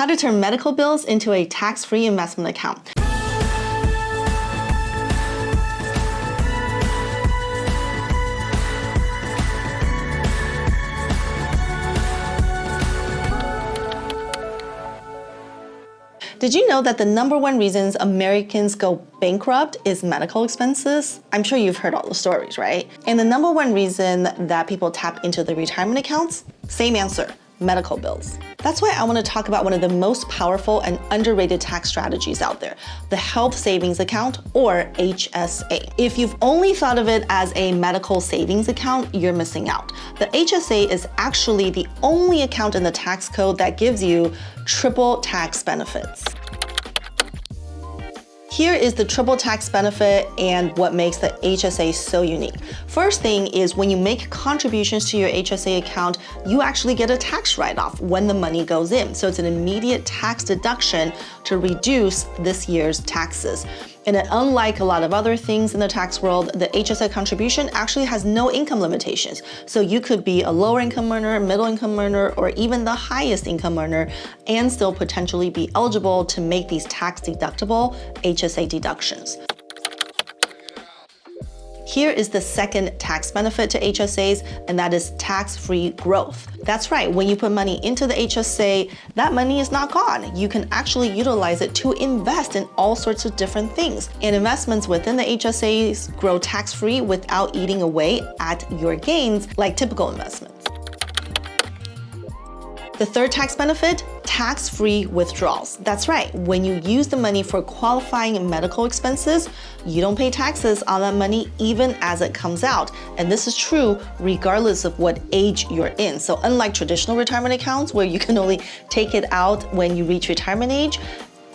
how to turn medical bills into a tax-free investment account. Did you know that the #1 reasons Americans go bankrupt is medical expenses? I'm sure you've heard all the stories, right? And the #1 reason that people tap into their retirement accounts? Same answer, medical bills. That's why I want to talk about one of the most powerful and underrated tax strategies out there, the health savings account, or HSA. If you've only thought of it as a medical savings account, you're missing out. The HSA is actually the only account in the tax code that gives you triple tax benefits. Here is the triple tax benefit and what makes the HSA so unique. First thing is when you make contributions to your HSA account, you actually get a tax write-off when the money goes in. So it's an immediate tax deduction to reduce this year's taxes. And unlike a lot of other things in the tax world, the HSA contribution actually has no income limitations. So you could be a lower income earner, middle income earner, or even the highest income earner and still potentially be eligible to make these tax deductible HSA deductions. Here is the second tax benefit to HSAs, and that is tax-free growth. That's right, when you put money into the HSA, that money is not gone. You can actually utilize it to invest in all sorts of different things. And investments within the HSAs grow tax-free without eating away at your gains like typical investments. The third tax benefit, tax-free withdrawals. That's right, when you use the money for qualifying medical expenses, you don't pay taxes on that money even as it comes out. And this is true regardless of what age you're in. So unlike traditional retirement accounts where you can only take it out when you reach retirement age,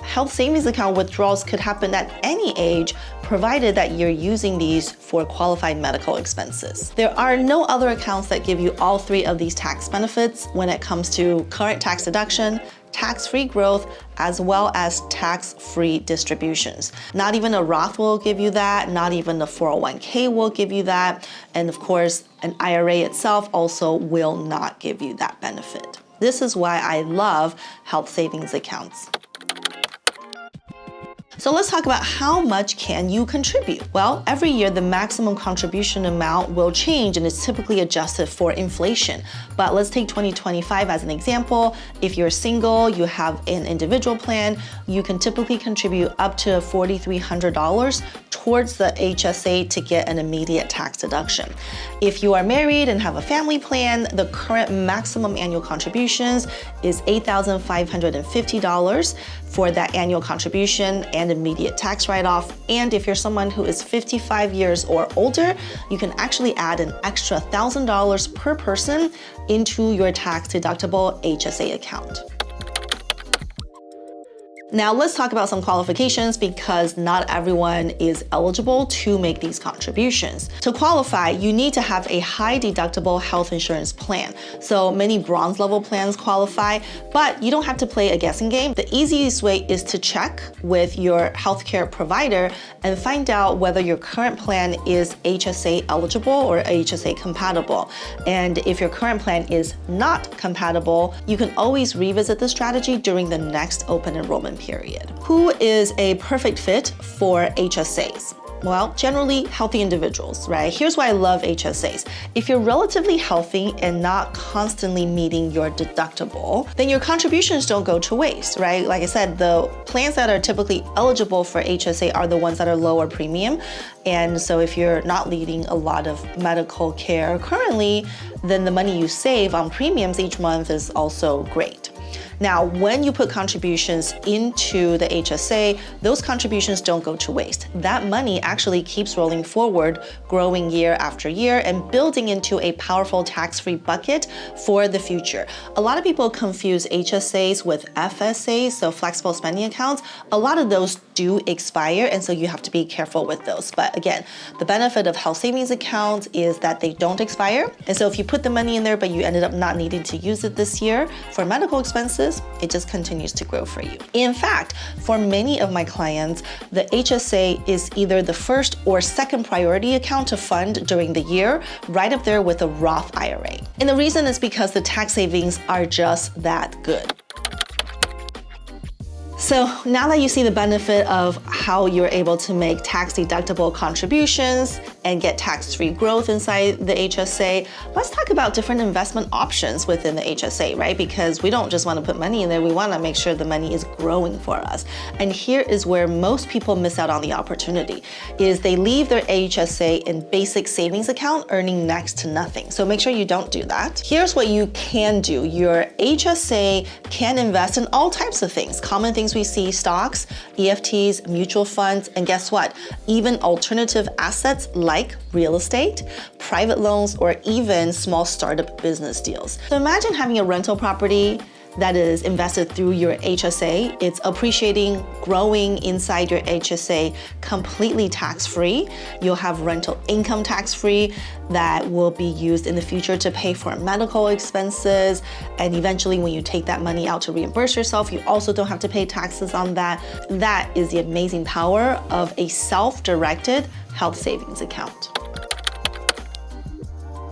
health savings account withdrawals could happen at any age, provided that you're using these for qualified medical expenses. There are no other accounts that give you all three of these tax benefits when it comes to current tax deduction, tax-free growth, as well as tax-free distributions. Not even a Roth will give you that, not even the 401k will give you that, and of course, an IRA itself also will not give you that benefit. This is why I love health savings accounts. So let's talk about how much can you contribute? Well, every year the maximum contribution amount will change and it's typically adjusted for inflation. But let's take 2025 as an example. If you're single, you have an individual plan, you can typically contribute up to $4,300 towards the HSA to get an immediate tax deduction. If you are married and have a family plan, the current maximum annual contributions is $8,550 for that annual contribution and immediate tax write-off. And if you're someone who is 55 years or older, you can actually add an extra $1,000 per person into your tax-deductible HSA account. Now let's talk about some qualifications because not everyone is eligible to make these contributions. To qualify, you need to have a high deductible health insurance plan. So many bronze level plans qualify, but you don't have to play a guessing game. The easiest way is to check with your healthcare provider and find out whether your current plan is HSA eligible or HSA compatible. And if your current plan is not compatible, you can always revisit the strategy during the next open enrollment period. Who is a perfect fit for HSAs? Well, generally healthy individuals, right? Here's why I love HSAs. If you're relatively healthy and not constantly meeting your deductible, then your contributions don't go to waste, right? Like I said, the plans that are typically eligible for HSA are the ones that are lower premium. And so if you're not leading a lot of medical care currently, then the money you save on premiums each month is also great. Now, when you put contributions into the HSA, those contributions don't go to waste. That money actually keeps rolling forward, growing year after year, and building into a powerful tax-free bucket for the future. A lot of people confuse HSAs with FSAs, so flexible spending accounts. A lot of those do expire, and so you have to be careful with those. But again, the benefit of health savings accounts is that they don't expire. And so if you put the money in there, but you ended up not needing to use it this year for medical expenses, it just continues to grow for you. In fact, for many of my clients, the HSA is either the first or second priority account to fund during the year, right up there with a Roth IRA. And the reason is because the tax savings are just that good. So now that you see the benefit of how you're able to make tax-deductible contributions and get tax-free growth inside the HSA, let's talk about different investment options within the HSA, right? Because we don't just want to put money in there, we want to make sure the money is growing for us. And here is where most people miss out on the opportunity, is they leave their HSA in basic savings account earning next to nothing. So make sure you don't do that. Here's what you can do. Your HSA can invest in all types of things. Common things we see: stocks, EFTs, mutual funds, and guess what? Even alternative assets like real estate, private loans, or even small startup business deals. So imagine having a rental property that is invested through your HSA. It's appreciating, growing inside your HSA completely tax-free. You'll have rental income tax-free that will be used in the future to pay for medical expenses. And eventually when you take that money out to reimburse yourself, you also don't have to pay taxes on that. That is the amazing power of a self-directed health savings account.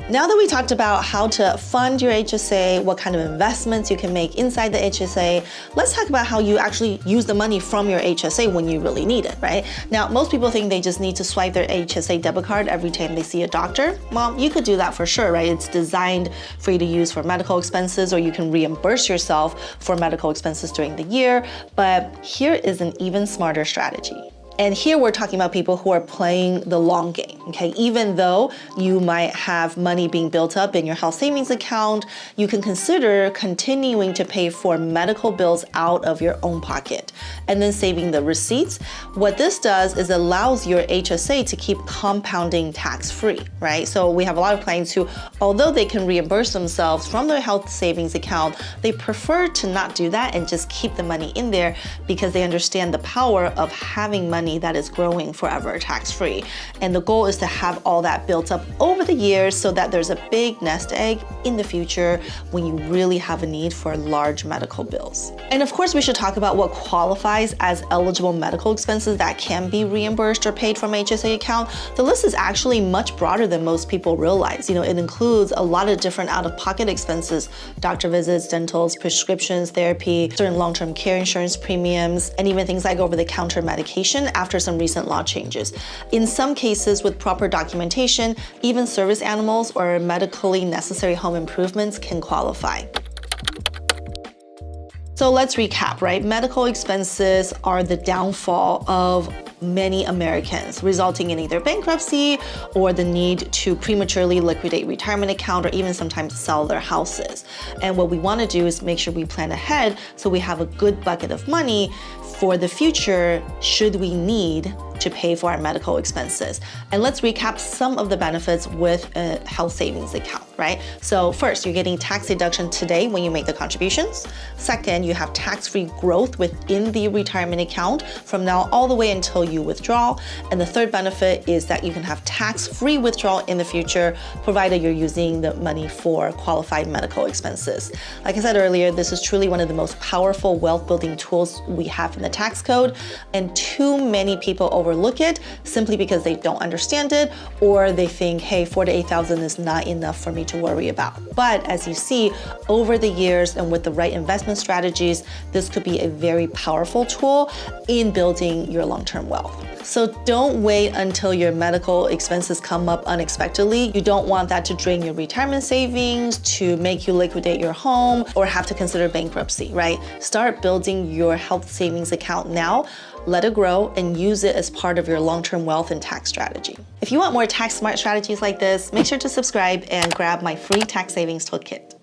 Now that we talked about how to fund your HSA, what kind of investments you can make inside the HSA, let's talk about how you actually use the money from your HSA when you really need it, right? Now, most people think they just need to swipe their HSA debit card every time they see a doctor. Well, you could do that for sure, right? It's designed for you to use for medical expenses, or you can reimburse yourself for medical expenses during the year. But here is an even smarter strategy. And here we're talking about people who are playing the long game, okay? Even though you might have money being built up in your health savings account, you can consider continuing to pay for medical bills out of your own pocket and then saving the receipts. What this does is allows your HSA to keep compounding tax-free, right? So we have a lot of clients who, although they can reimburse themselves from their health savings account, they prefer to not do that and just keep the money in there because they understand the power of having money that is growing forever tax-free. And the goal is to have all that built up over the years so that there's a big nest egg in the future when you really have a need for large medical bills. And of course, we should talk about what qualifies as eligible medical expenses that can be reimbursed or paid from HSA account. The list is actually much broader than most people realize. You know, it includes a lot of different out-of-pocket expenses: doctor visits, dentals, prescriptions, therapy, certain long-term care insurance premiums, and even things like over-the-counter medication after some recent law changes. In some cases, with proper documentation, even service animals or medically necessary home improvements can qualify. So let's recap, right? Medical expenses are the downfall of many Americans, resulting in either bankruptcy or the need to prematurely liquidate retirement account or even sometimes sell their houses. And what we want to do is make sure we plan ahead so we have a good bucket of money for the future should we need to pay for our medical expenses. And let's recap some of the benefits with a health savings account, right? So first, you're getting tax deduction today when you make the contributions. Second, you have tax-free growth within the retirement account from now all the way until you withdraw. And the third benefit is that you can have tax-free withdrawal in the future, provided you're using the money for qualified medical expenses. Like I said earlier, this is truly one of the most powerful wealth building tools we have in the tax code, and too many people overlook it simply because they don't understand it, or they think, hey, $4,000 to $8,000 is not enough for me to worry about. But as you see, over the years and with the right investment strategies, this could be a very powerful tool in building your long-term wealth. So don't wait until your medical expenses come up unexpectedly. You don't want that to drain your retirement savings, to make you liquidate your home, or have to consider bankruptcy, right? Start building your health savings account now. Let it grow and use it as part of your long-term wealth and tax strategy. If you want more tax smart strategies like this, make sure to subscribe and grab my free tax savings toolkit.